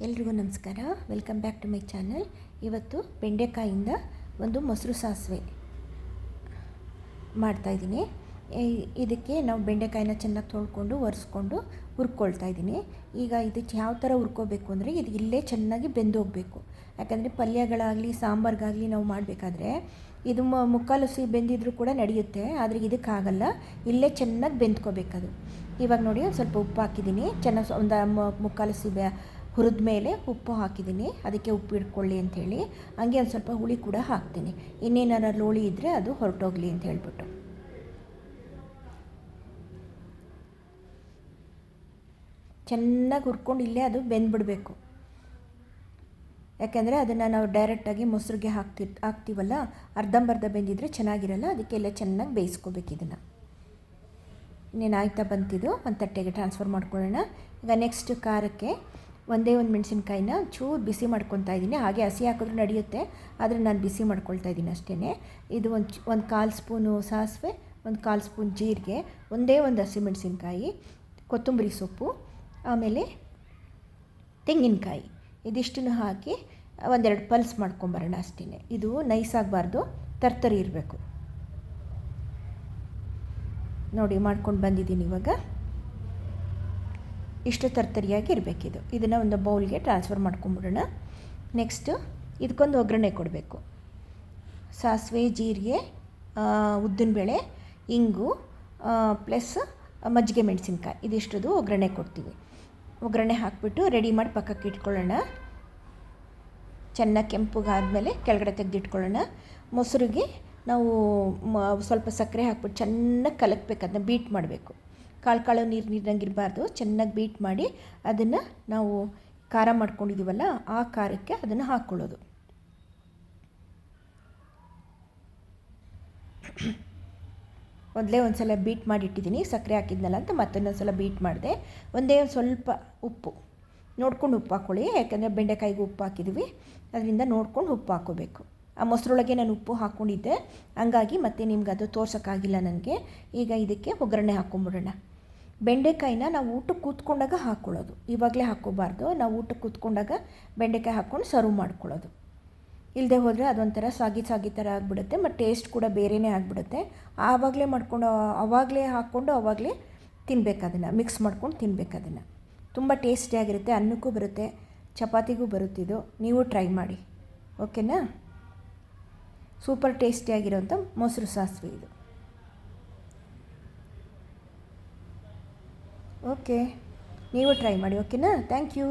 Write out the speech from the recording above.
ಎಲ್ರಿಗೂ ನಮಸ್ಕಾರ. Welcome back to my channel. ಇವತ್ತು ಬೆಂಡೆಕಾಯಿಂದ ಒಂದು ಮೊಸರು ಸಾಸಿವೆ ಮಾಡ್ತಾಯಿದ್ದೀನಿ. ಇದಕ್ಕೆ ನಾವು ಬೆಂಡೆಕಾಯಿನ ಚೆನ್ನಾಗಿ ತೊಳ್ಕೊಂಡು ಒರೆಸ್ಕೊಂಡು ಹುರ್ಕೊಳ್ತಾ ಇದ್ದೀನಿ. ಈಗ ಇದಕ್ಕೆ ಯಾವ ಥರ ಹುರ್ಕೋಬೇಕು ಅಂದರೆ ಇದು ಇಲ್ಲೇ ಚೆನ್ನಾಗಿ ಬೆಂದೋಗಬೇಕು. ಯಾಕಂದರೆ ಪಲ್ಯಗಳಾಗಲಿ ಸಾಂಬಾರಿಗಾಗಲಿ ನಾವು ಮಾಡಬೇಕಾದ್ರೆ ಇದು ಮುಕ್ಕಾಲು ಹಸಿ ಬೆಂದಿದ್ರೂ ಕೂಡ ನಡೆಯುತ್ತೆ, ಆದರೆ ಇದಕ್ಕಾಗಲ್ಲ. ಇಲ್ಲೇ ಚೆನ್ನಾಗಿ ಬೆಂದ್ಕೋಬೇಕದು. ಇವಾಗ ನೋಡಿ ಒಂದು ಸ್ವಲ್ಪ ಉಪ್ಪು ಹಾಕಿದ್ದೀನಿ. ಚೆನ್ನಾಗಿ ಒಂದು ಮುಕ್ಕಾಲು ಹಸಿ ಹುರಿದ ಮೇಲೆ ಉಪ್ಪು ಹಾಕಿದ್ದೀನಿ, ಅದಕ್ಕೆ ಉಪ್ಪು ಇಟ್ಕೊಳ್ಳಿ ಅಂಥೇಳಿ. ಹಂಗೆ ಒಂದು ಸ್ವಲ್ಪ ಹುಳಿ ಕೂಡ ಹಾಕ್ತೀನಿ, ಇನ್ನೇನಾರ ಲೋಳಿ ಇದ್ದರೆ ಅದು ಹೊರಟೋಗಲಿ ಅಂತ ಹೇಳ್ಬಿಟ್ಟು. ಚೆನ್ನಾಗಿ ಹುರ್ಕೊಂಡು ಇಲ್ಲೇ ಅದು ಬೆಂದ್ಬಿಡಬೇಕು. ಯಾಕೆಂದರೆ ಅದನ್ನು ನಾವು ಡೈರೆಕ್ಟಾಗಿ ಮೊಸರಿಗೆ ಹಾಕ್ತೀವಲ್ಲ, ಅರ್ಧಂಬರ್ಧ ಬೆಂದಿದ್ರೆ ಚೆನ್ನಾಗಿರಲ್ಲ. ಅದಕ್ಕೆಲ್ಲ ಚೆನ್ನಾಗಿ ಬೇಯಿಸ್ಕೋಬೇಕು. ಇದನ್ನು ಇನ್ನೇನು ಆಯ್ತಾ ಬಂತಿದ್ದು, ಒಂದು ತಟ್ಟೆಗೆ ಟ್ರಾನ್ಸ್ಫರ್ ಮಾಡ್ಕೊಳ್ಳೋಣ. ಈಗ ನೆಕ್ಸ್ಟ್ ಖಾರಕ್ಕೆ ಒಂದೇ ಒಂದು ಮೆಣಸಿನ್ಕಾಯಿನ ಚೂರು ಬಿಸಿ ಮಾಡ್ಕೊತಾ ಇದ್ದೀನಿ. ಹಾಗೆ ಹಸಿ ಹಾಕಿದ್ರೂ ನಡೆಯುತ್ತೆ, ಆದರೆ ನಾನು ಬಿಸಿ ಮಾಡ್ಕೊಳ್ತಾ ಇದ್ದೀನಿ ಅಷ್ಟೇ. ಇದು ಒಂದು ಕಾಲು ಸ್ಪೂನು ಸಾಸಿವೆ, ಒಂದು ಕಾಲು ಸ್ಪೂನ್ ಜೀರಿಗೆ, ಒಂದೇ ಒಂದು ಹಸಿಮೆಣಸಿನ್ಕಾಯಿ, ಕೊತ್ತಂಬರಿ ಸೊಪ್ಪು, ಆಮೇಲೆ ತೆಂಗಿನಕಾಯಿ, ಇದಿಷ್ಟನ್ನು ಹಾಕಿ ಒಂದೆರಡು ಪಲ್ಸ್ ಮಾಡ್ಕೊಂಬರೋಣ ಅಷ್ಟೇ. ಇದು ನೈಸ್ ಆಗಬಾರ್ದು, ತರ್ತರಿ ಇರಬೇಕು. ನೋಡಿ ಮಾಡ್ಕೊಂಡು ಬಂದಿದ್ದೀನಿ. ಇವಾಗ ಇಷ್ಟು ತರ್ತರಿಯಾಗಿ ಇರಬೇಕಿದು. ಇದನ್ನು ಒಂದು ಬೌಲ್ಗೆ ಟ್ರಾನ್ಸ್ಫರ್ ಮಾಡ್ಕೊಂಬಿಡೋಣ. ನೆಕ್ಸ್ಟು ಇದಕ್ಕೊಂದು ಒಗ್ಗರಣೆ ಕೊಡಬೇಕು. ಸಾಸಿವೆ, ಜೀರಿಗೆ, ಉದ್ದಿನಬೇಳೆ, ಇಂಗು ಪ್ಲಸ್ ಮಜ್ಜಿಗೆ ಮೆಣಸಿನ್ಕಾಯಿ, ಇದಿಷ್ಟದು ಒಗ್ಗರಣೆ ಕೊಡ್ತೀವಿ. ಒಗ್ಗರಣೆ ಹಾಕಿಬಿಟ್ಟು ರೆಡಿ ಮಾಡಿ ಪಕ್ಕಕ್ಕೆ ಇಟ್ಕೊಳ್ಳೋಣ. ಚೆನ್ನಾಗಿ ಕೆಂಪುಗಾದಮೇಲೆ ಕೆಳಗಡೆ ತೆಗೆದಿಟ್ಕೊಳ್ಳೋಣ. ಮೊಸರಿಗೆ ನಾವು ಸ್ವಲ್ಪ ಸಕ್ಕರೆ ಹಾಕ್ಬಿಟ್ಟು ಚೆನ್ನಾಗಿ ಕಲಕಬೇಕು, ಅದನ್ನ ಬೀಟ್ ಮಾಡಬೇಕು. ಕಾಳು ನೀರಿನಂಗೆ ಇರಬಾರ್ದು, ಚೆನ್ನಾಗಿ ಬೀಟ್ ಮಾಡಿ ಅದನ್ನು ನಾವು ಖಾರ ಮಾಡ್ಕೊಂಡಿದ್ದೀವಲ್ಲ ಆ ಖಾರಕ್ಕೆ ಅದನ್ನು ಹಾಕ್ಕೊಳ್ಳೋದು. ಮೊದಲೇ ಒಂದು ಸಲ ಬೀಟ್ ಮಾಡಿಟ್ಟಿದ್ದೀನಿ, ಸಕ್ಕರೆ ಹಾಕಿದ್ನಲ್ಲ ಅಂತ ಮತ್ತೊಂದು ಸಲ ಬೀಟ್ ಮಾಡಿದೆ. ಒಂದೇ ಒಂದು ಸ್ವಲ್ಪ ಉಪ್ಪು ನೋಡ್ಕೊಂಡು ಉಪ್ಪು ಹಾಕ್ಕೊಳ್ಳಿ, ಯಾಕಂದರೆ ಬೆಂಡೆಕಾಯಿಗೆ ಉಪ್ಪು ಹಾಕಿದ್ವಿ, ಅದರಿಂದ ನೋಡ್ಕೊಂಡು ಉಪ್ಪು ಹಾಕ್ಕೋಬೇಕು. ಆ ಮೊಸರೊಳಗೆ ನಾನು ಉಪ್ಪು ಹಾಕ್ಕೊಂಡಿದ್ದೆ, ಹಂಗಾಗಿ ಮತ್ತೆ ನಿಮ್ಗೆ ಅದು ತೋರ್ಸೋಕ್ಕಾಗಿಲ್ಲ ನನಗೆ. ಈಗ ಇದಕ್ಕೆ ಒಗ್ಗರಣೆ ಹಾಕ್ಕೊಂಬಿಡೋಣ. ಬೆಂಡೆಕಾಯಿನ ನಾವು ಊಟಕ್ಕೆ ಕೂತ್ಕೊಂಡಾಗ ಹಾಕ್ಕೊಳ್ಳೋದು, ಇವಾಗಲೇ ಹಾಕ್ಕೋಬಾರ್ದು. ನಾವು ಊಟಕ್ಕೆ ಕೂತ್ಕೊಂಡಾಗ ಬೆಂಡೆಕಾಯಿ ಹಾಕ್ಕೊಂಡು ಸರ್ವ್ ಮಾಡ್ಕೊಳ್ಳೋದು. ಇಲ್ಲದೆ ಹೋದರೆ ಅದೊಂಥರ ಸಾಗಿ ಥರ ಆಗಿಬಿಡುತ್ತೆ, ಮತ್ತು ಟೇಸ್ಟ್ ಕೂಡ ಬೇರೆಯೇ ಆಗಿಬಿಡುತ್ತೆ. ಆವಾಗಲೇ ಮಾಡ್ಕೊಂಡು ಆವಾಗಲೇ ಹಾಕ್ಕೊಂಡು ಆವಾಗಲೇ ತಿನ್ನಬೇಕು, ಅದನ್ನು ಮಿಕ್ಸ್ ಮಾಡ್ಕೊಂಡು ತಿನ್ನಬೇಕು. ಅದನ್ನು ತುಂಬ ಟೇಸ್ಟಿಯಾಗಿರುತ್ತೆ, ಅನ್ನಕ್ಕೂ ಬರುತ್ತೆ, ಚಪಾತಿಗೂ ಬರುತ್ತಿದ್ದು. ನೀವು ಟ್ರೈ ಮಾಡಿ, ಓಕೆನಾ? ಸೂಪರ್ ಟೇಸ್ಟಿಯಾಗಿರೋಂಥ ಮೊಸರು ಸಾಸಿವೆ ಇದು. ಓಕೆ, ನೀವು ಟ್ರೈ ಮಾಡಿ, ಓಕೆನಾ? Thank you.